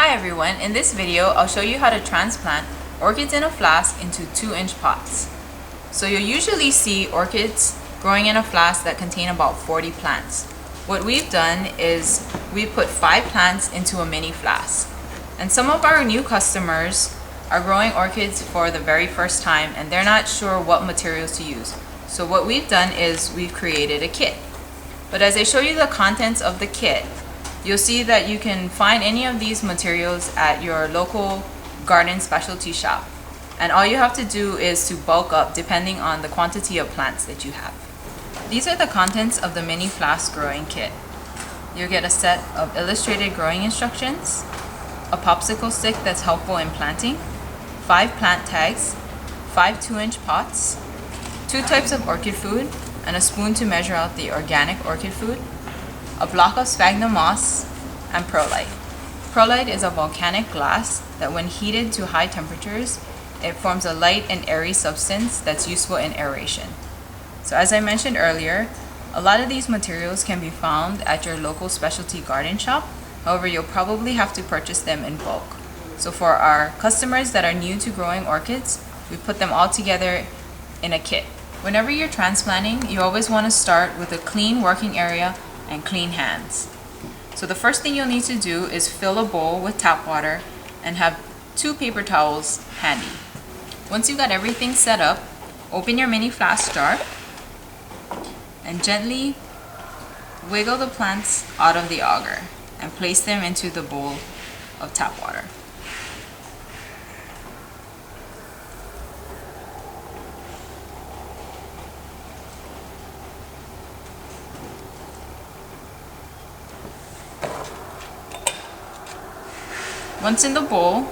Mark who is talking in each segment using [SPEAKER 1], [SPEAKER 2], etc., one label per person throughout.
[SPEAKER 1] Hi everyone, in this video I'll show you how to transplant orchids in a flask into 2-inch pots. So you'll usually see orchids growing in a flask that contain about 40 plants. What we've done is we put 5 plants into a mini flask. And some of our new customers are growing orchids for the very first time and they're not sure what materials to use. So what we've done is we've created a kit. But as I show you the contents of the kit, you'll see that you can find any of these materials at your local garden specialty shop. And all you have to do is to bulk up depending on the quantity of plants that you have. These are the contents of the mini flask growing kit. You'll get a set of illustrated growing instructions, a popsicle stick that's helpful in planting, 5 plant tags, 5 2-inch pots, 2 types of orchid food, and a spoon to measure out the organic orchid food, a block of sphagnum moss, and perlite. Perlite is a volcanic glass that when heated to high temperatures, it forms a light and airy substance that's useful in aeration. So as I mentioned earlier, a lot of these materials can be found at your local specialty garden shop. However, you'll probably have to purchase them in bulk. So for our customers that are new to growing orchids, we put them all together in a kit. Whenever you're transplanting, you always want to start with a clean working area and clean hands. So the first thing you'll need to do is fill a bowl with tap water and have 2 paper towels handy. Once you've got everything set up, open your mini flask jar and gently wiggle the plants out of the auger and place them into the bowl of tap water. Once in the bowl,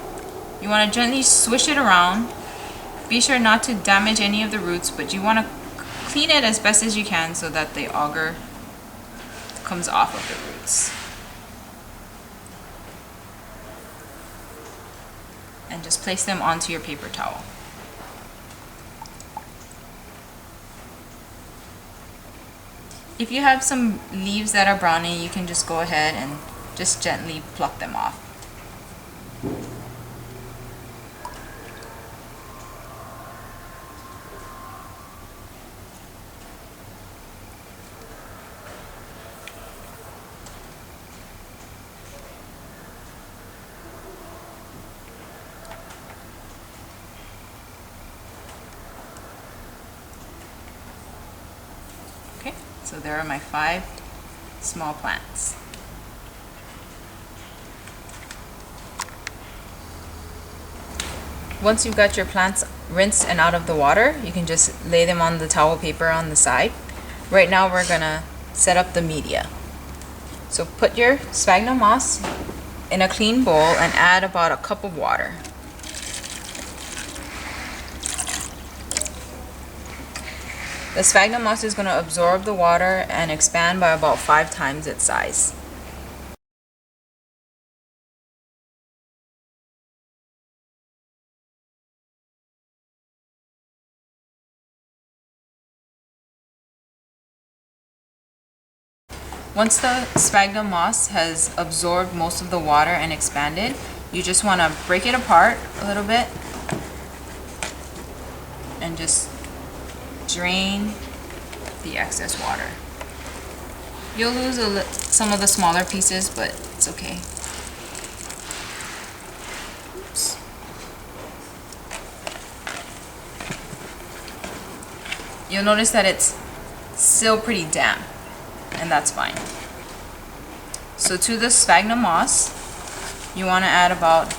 [SPEAKER 1] you want to gently swish it around. Be sure not to damage any of the roots, but you want to clean it as best as you can so that the auger comes off of the roots. And just place them onto your paper towel. If you have some leaves that are brownie, you can just go ahead and just gently pluck them off. Okay, so there are my 5 small plants. Once you've got your plants rinsed and out of the water, you can just lay them on the towel paper on the side. Right now we're gonna set up the media. So put your sphagnum moss in a clean bowl and add about a cup of water. The sphagnum moss is gonna absorb the water and expand by about 5 times its size. Once the sphagnum moss has absorbed most of the water and expanded, you just want to break it apart a little bit and just drain the excess water. You'll lose some of the smaller pieces, but it's okay. Oops. You'll notice that it's still pretty damp, and that's fine. So to the sphagnum moss, you want to add about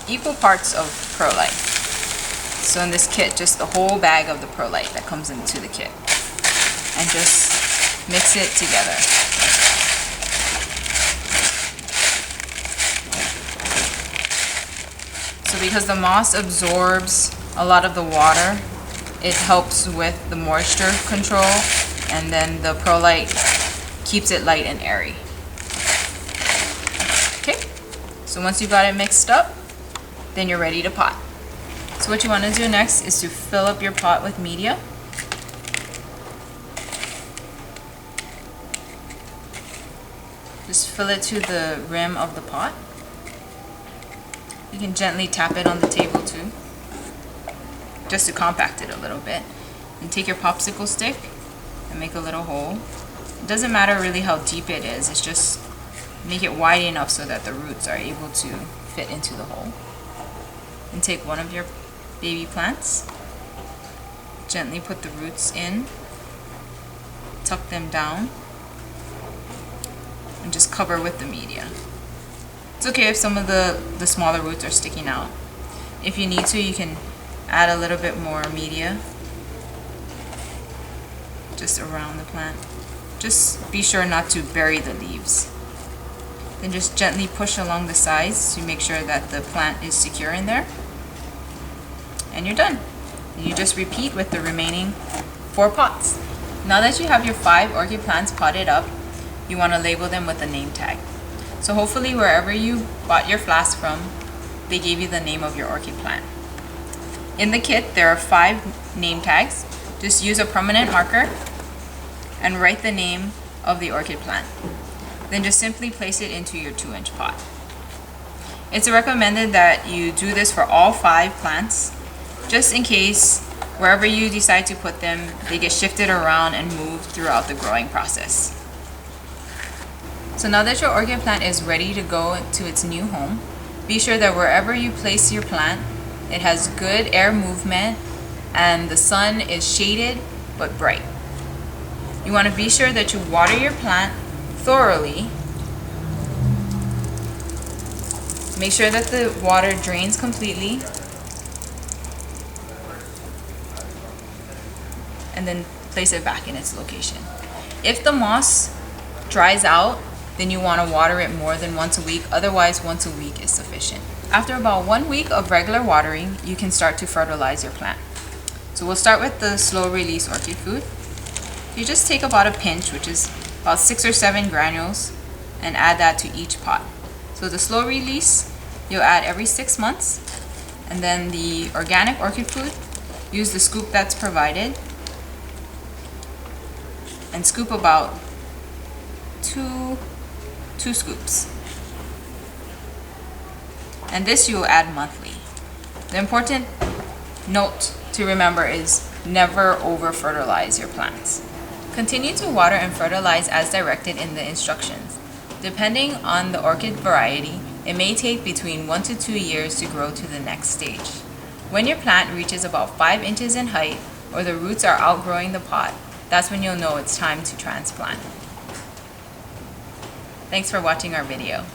[SPEAKER 1] equal parts of perlite. So in this kit, just the whole bag of the perlite that comes into the kit. And just mix it together. So because the moss absorbs a lot of the water, it helps with the moisture control, and then the perlite keeps it light and airy. Okay, so once you've got it mixed up, then you're ready to pot. So what you want to do next is to fill up your pot with media. Just fill it to the rim of the pot. You can gently tap it on the table too, just to compact it a little bit. And take your popsicle stick and make a little hole. It doesn't matter really how deep it is, it's just make it wide enough so that the roots are able to fit into the hole. And take one of your baby plants, gently put the roots in, tuck them down, and just cover with the media. It's okay if some of the smaller roots are sticking out. If you need to, you can add a little bit more media just around the plant. Just be sure not to bury the leaves. Then just gently push along the sides to make sure that the plant is secure in there. And you're done. And you just repeat with the remaining 4 pots. Now that you have your 5 orchid plants potted up, you want to label them with a name tag. So hopefully wherever you bought your flask from, they gave you the name of your orchid plant. In the kit, there are 5 name tags. Just use a permanent marker and write the name of the orchid plant. Then just simply place it into your 2-inch pot. It's recommended that you do this for all 5 plants, just in case wherever you decide to put them, they get shifted around and moved throughout the growing process. So now that your orchid plant is ready to go to its new home, be sure that wherever you place your plant, it has good air movement and the sun is shaded but bright. You want to be sure that you water your plant thoroughly. Make sure that the water drains completely. And then place it back in its location. If the moss dries out, then you want to water it more than once a week. Otherwise, once a week is sufficient. After about 1 week of regular watering, you can start to fertilize your plant. So we'll start with the slow release orchid food. You just take about a pinch, which is about 6 or 7 granules, and add that to each pot. So the slow release, you'll add every 6 months. And then the organic orchid food, use the scoop that's provided. And scoop about two scoops. And this you will add monthly. The important note to remember is never over fertilize your plants. Continue to water and fertilize as directed in the instructions. Depending on the orchid variety, it may take between 1 to 2 years to grow to the next stage. When your plant reaches about 5 inches in height or the roots are outgrowing the pot, that's when you'll know it's time to transplant. Thanks for watching our video.